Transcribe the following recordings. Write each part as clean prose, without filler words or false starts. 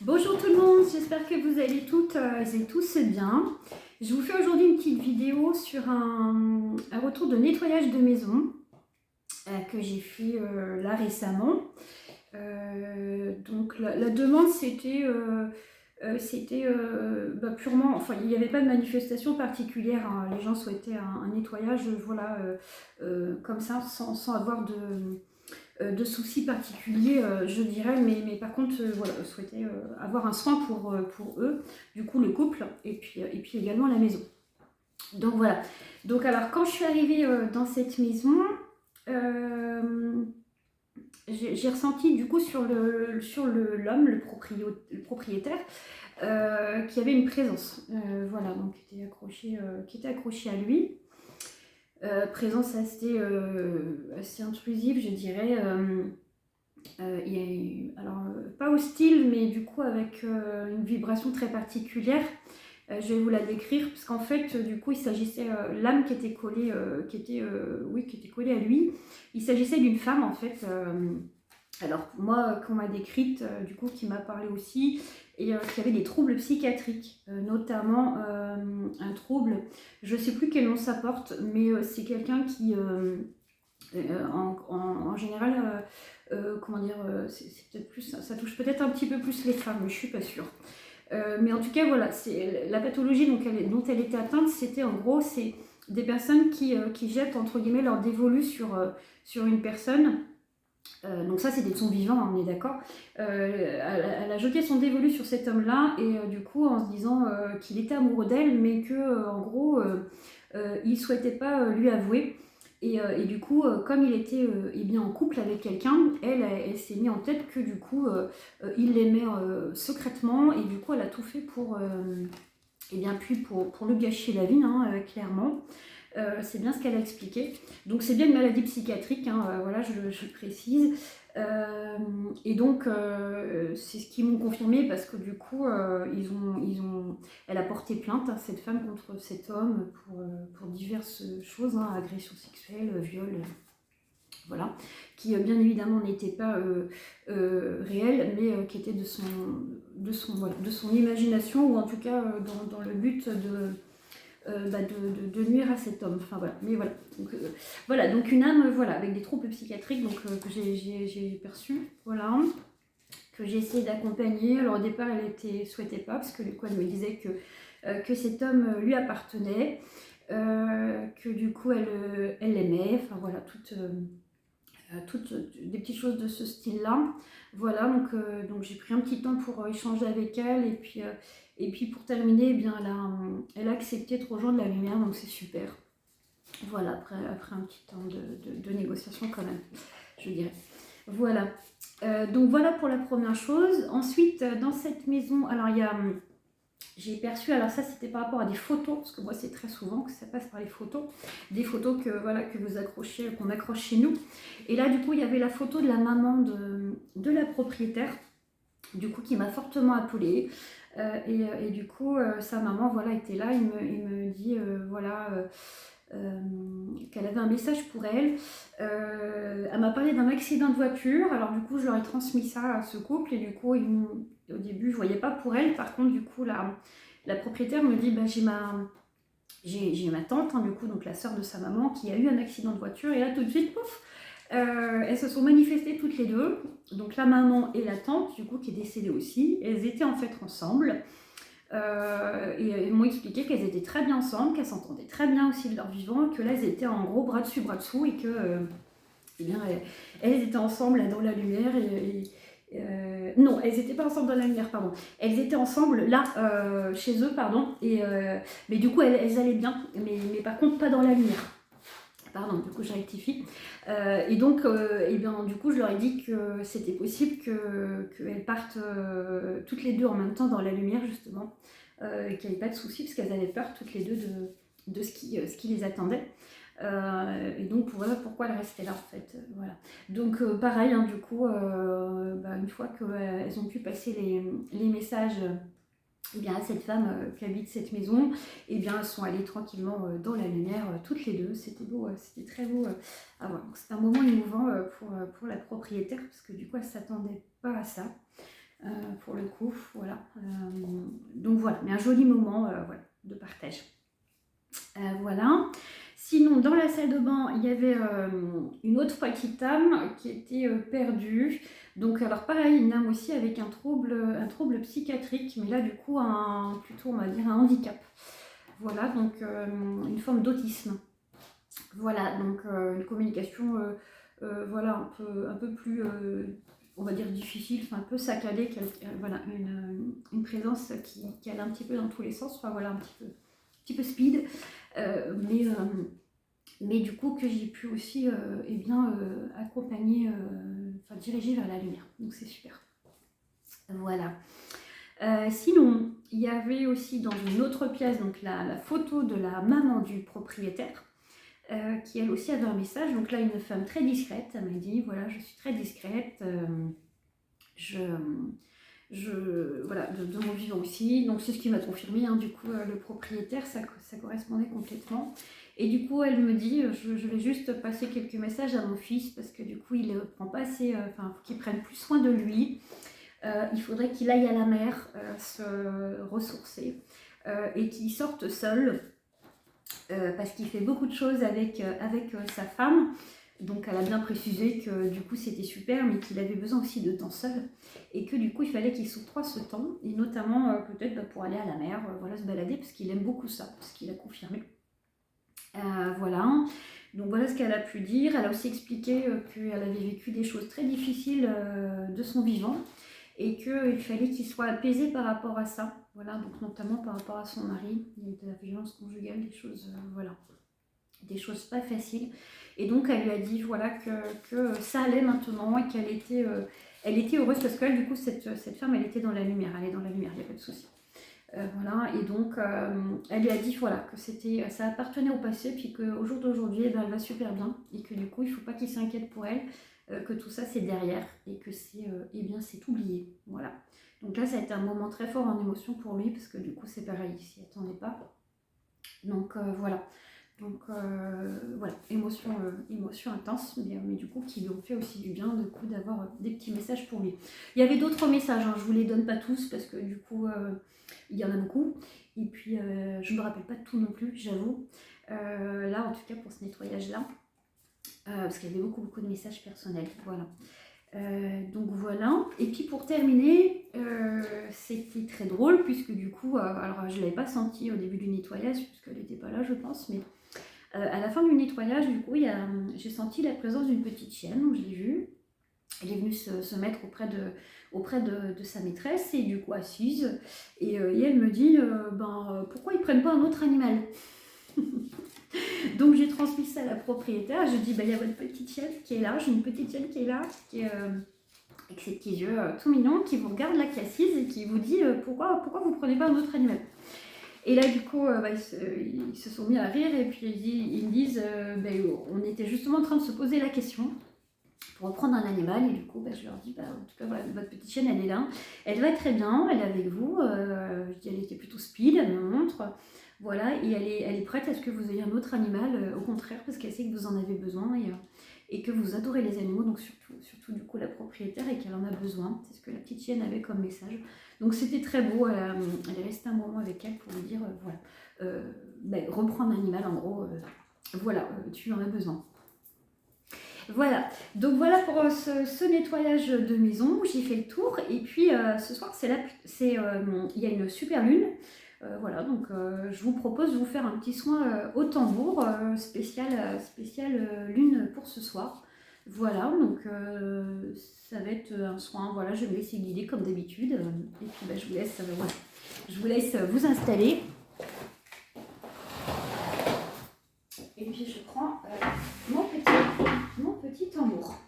Bonjour tout le monde, j'espère que vous allez toutes et tous bien. Je vous fais aujourd'hui une petite vidéo sur un retour de nettoyage de maison que j'ai fait là récemment. Donc la demande c'était purement, enfin il n'y avait pas de manifestation particulière, hein. Les gens souhaitaient un nettoyage voilà, comme ça sans avoir de soucis particuliers, je dirais, mais par contre, voilà, souhaiter avoir un soin pour eux, du coup le couple, et puis également la maison. Donc voilà. Donc alors, quand je suis arrivée dans cette maison, euh, j'ai ressenti du coup sur l'homme, le propriétaire, qui avait une présence, voilà, donc qui était accroché à lui. Présence assez intrusive, je dirais. Alors, pas hostile, mais du coup avec une vibration très particulière. Je vais vous la décrire, parce qu'en fait, du coup, il s'agissait, l'âme qui était collée, qui était collée à lui, il s'agissait d'une femme, en fait. Alors, moi, qu'on m'a décrite, du coup, qui m'a parlé aussi, et qui avait des troubles psychiatriques, notamment un trouble, je ne sais plus quel nom ça porte, mais c'est quelqu'un qui, en général, comment dire, c'est peut-être plus, ça touche peut-être un petit peu plus les femmes, mais je suis pas sûre. Mais en tout cas, voilà, c'est la pathologie dont elle était atteinte, c'était en gros, c'est des personnes qui jettent entre guillemets leur dévolu sur une personne. Donc ça, c'était de son vivant, hein, on est d'accord. Elle a jeté son dévolu sur cet homme-là, et du coup, en se disant qu'il était amoureux d'elle, mais que en gros, il souhaitait pas lui avouer. Et du coup, comme il était bien en couple avec quelqu'un, elle s'est mis en tête que du coup, il l'aimait secrètement, et du coup, elle a tout fait puis pour lui gâcher la vie, hein, clairement. C'est bien ce qu'elle a expliqué. Donc c'est bien une maladie psychiatrique, hein, voilà, je le précise. Et donc c'est ce qu'ils m'ont confirmé, parce que du coup elle a porté plainte, hein, cette femme, contre cet homme pour diverses choses, hein, agression sexuelle, viol, voilà, qui bien évidemment n'était pas réel, mais qui était de son imagination, ou en tout cas dans le but de nuire à cet homme. Enfin voilà, mais voilà. Donc une âme, voilà, avec des troubles psychiatriques, donc que j'ai perçu, voilà, que j'ai essayé d'accompagner. Alors au départ, souhaitait pas, parce que du coup, elle me disait que cet homme lui appartenait, que du coup, elle l'aimait. Enfin voilà, toutes des petites choses de ce style-là. Voilà, donc j'ai pris un petit temps pour échanger avec elle, et puis pour terminer, eh bien, elle a accepté de rejoindre la lumière, donc c'est super. Voilà, après un petit temps de négociation quand même, je dirais. Voilà. Donc voilà pour la première chose. Ensuite, dans cette maison, alors j'ai perçu, alors ça c'était par rapport à des photos, parce que moi c'est très souvent que ça passe par les photos, des photos que vous accrochez, qu'on accroche chez nous. Et là du coup il y avait la photo de la maman de la propriétaire, du coup qui m'a fortement appelée. Et du coup sa maman, voilà, était là. Il me dit qu'elle avait un message pour elle. Elle m'a parlé d'un accident de voiture, alors du coup je leur ai transmis ça à ce couple, et du coup au début je voyais pas pour elle. Par contre, du coup la propriétaire me dit, j'ai ma tante, hein, du coup, donc la sœur de sa maman, qui a eu un accident de voiture, et là tout de suite, pouf, elles se sont manifestées toutes les deux, donc la maman et la tante, du coup, qui est décédée aussi. Elles étaient en fait ensemble. Et elles m'ont expliqué qu'elles étaient très bien ensemble, qu'elles s'entendaient très bien aussi de leur vivant, que là elles étaient en gros bras dessus bras dessous, et que eh bien, elles étaient ensemble là, dans la lumière. Non, elles n'étaient pas ensemble dans la lumière, pardon. Elles étaient ensemble là, chez eux, pardon. Mais du coup elles allaient bien, mais par contre pas dans la lumière. Pardon, du coup je rectifie. Et donc, bien, du coup, je leur ai dit que c'était possible qu'elles partent toutes les deux en même temps dans la lumière, justement, et qu'il n'y avait pas de souci, parce qu'elles avaient peur toutes les deux de ce qui les attendait. Et donc, voilà pourquoi elles restaient là, en fait. Voilà. Donc, pareil, hein, du coup, une fois qu'elles ont pu passer les messages, eh bien, à cette femme qui habite cette maison, eh bien, elles sont allées tranquillement dans la lumière, toutes les deux. C'était beau, c'était très beau à voir. Donc, c'était un moment émouvant pour la propriétaire, parce que du coup, elle ne s'attendait pas à ça. pour le coup, voilà. Donc voilà, mais un joli moment voilà, de partage. Voilà. Sinon, dans la salle de bain, il y avait une autre petite âme qui était perdue. Donc, alors pareil, une âme aussi avec un trouble psychiatrique, mais là, du coup, plutôt, on va dire, un handicap. Voilà, donc une forme d'autisme. Voilà, donc une communication, voilà, un peu plus, on va dire, difficile, enfin, un peu saccadée, voilà, une présence qui allait un petit peu dans tous les sens, enfin, voilà, un petit peu speed. Mais du coup que j'ai pu aussi eh bien, accompagner, enfin diriger vers la lumière. Donc c'est super. Voilà. Sinon, il y avait aussi dans une autre pièce donc la photo de la maman du propriétaire qui elle aussi avait un message. Donc là, une femme très discrète, elle m'a dit voilà, je suis très discrète, voilà, de mon vivant aussi. Donc c'est ce qui m'a confirmé, hein, du coup le propriétaire, ça correspondait complètement. Et du coup elle me dit, je vais juste passer quelques messages à mon fils parce que du coup il ne prend pas assez, enfin faut qu'il prenne plus soin de lui. Il faudrait qu'il aille à la mer se ressourcer et qu'il sorte seul parce qu'il fait beaucoup de choses avec sa femme. Donc elle a bien précisé que du coup c'était super mais qu'il avait besoin aussi de temps seul et que du coup il fallait qu'il s'octroie ce temps et notamment peut-être pour aller à la mer, voilà, se balader parce qu'il aime beaucoup ça, parce qu'il a confirmé. Voilà, donc voilà ce qu'elle a pu dire. Elle a aussi expliqué qu'elle avait vécu des choses très difficiles de son vivant et qu'il fallait qu'il soit apaisé par rapport à ça, voilà, donc notamment par rapport à son mari. Il y a eu de la violence conjugale, des choses, voilà, des choses pas faciles. Et donc elle lui a dit voilà que ça allait maintenant et qu'elle était, elle était heureuse parce qu'elle, du coup, cette femme, elle était dans la lumière, elle est dans la lumière, il n'y a pas de souci. Voilà, et donc elle lui a dit voilà, que ça appartenait au passé, puis qu'au jour d'aujourd'hui, eh ben, elle va super bien, et que du coup, il ne faut pas qu'il s'inquiète pour elle, que tout ça c'est derrière, et que eh bien, c'est oublié. Voilà. Donc là, ça a été un moment très fort en émotion pour lui, parce que du coup, c'est pareil, il s'y attendait pas. Donc voilà. Donc voilà, émotion intense, mais du coup qui lui ont fait aussi du bien de coup d'avoir des petits messages pour lui. Il y avait d'autres messages, hein, je ne vous les donne pas tous parce que du coup il y en a beaucoup. Et puis je ne me rappelle pas de tout non plus, j'avoue. Là en tout cas pour ce nettoyage-là, parce qu'il y avait beaucoup de messages personnels. Voilà. Donc voilà, et puis pour terminer, c'était très drôle puisque du coup, alors je ne l'avais pas senti au début du nettoyage puisqu'elle n'était pas là je pense, mais à la fin du nettoyage du coup j'ai senti la présence d'une petite chienne, donc je l'ai vue, elle est venue se mettre auprès de sa maîtresse et du coup assise et elle me dit pourquoi ils prennent pas un autre animal. Donc j'ai transmis ça à la propriétaire, je dis il y a votre petite chienne qui est là, j'ai une petite chienne qui est là, avec ses petits yeux tout mignons, qui vous regarde là, qui est assise et qui vous dit pourquoi vous prenez pas un autre animal. Et là du coup ils se sont mis à rire et puis ils me disent on était justement en train de se poser la question pour reprendre un animal et du coup je leur dis en tout cas voilà, votre petite chienne elle est là, elle va très bien, elle est avec vous, je dis elle était plutôt speed, elle me montre. Voilà, et elle est prête à ce que vous ayez un autre animal, au contraire, parce qu'elle sait que vous en avez besoin et que vous adorez les animaux, donc surtout du coup la propriétaire et qu'elle en a besoin. C'est ce que la petite chienne avait comme message. Donc c'était très beau, elle est restée un moment avec elle pour lui dire, reprends un animal en gros, tu en as besoin. Voilà, donc voilà pour ce nettoyage de maison, j'ai fait le tour et puis ce soir il y a une super lune. Voilà, donc je vous propose de vous faire un petit soin au tambour, spécial lune pour ce soir. Voilà, donc ça va être un soin, voilà, je vais me laisser guider comme d'habitude. Et puis je vous laisse vous installer. Et puis je prends mon petit tambour.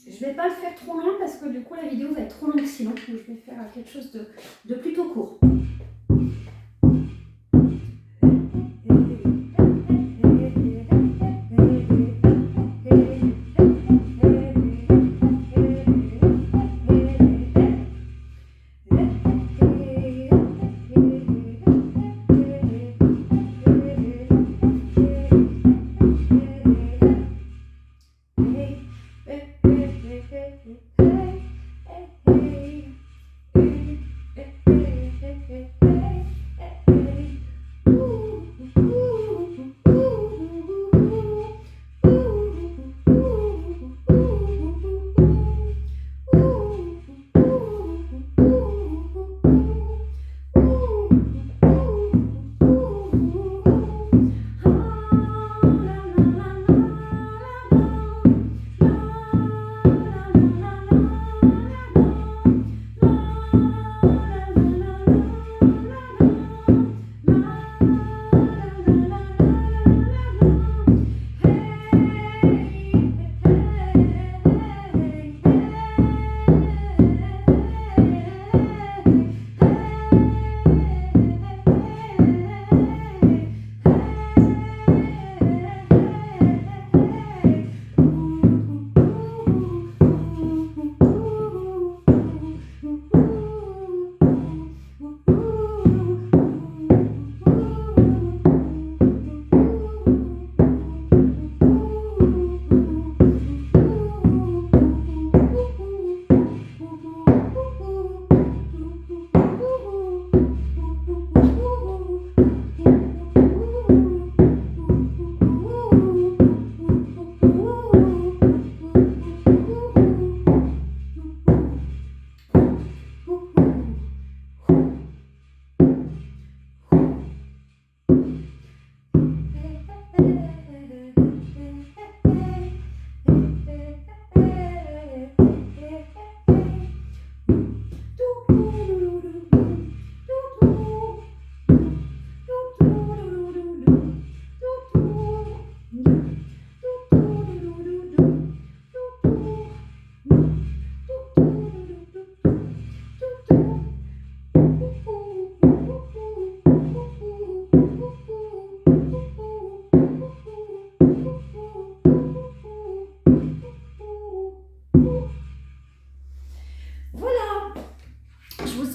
Je ne vais pas le faire trop long parce que du coup la vidéo va être trop longue sinon. Donc je vais faire quelque chose de plutôt court.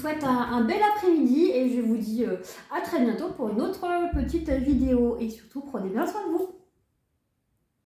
souhaite un bel après-midi et je vous dis à très bientôt pour une autre petite vidéo. Et surtout, prenez bien soin de vous.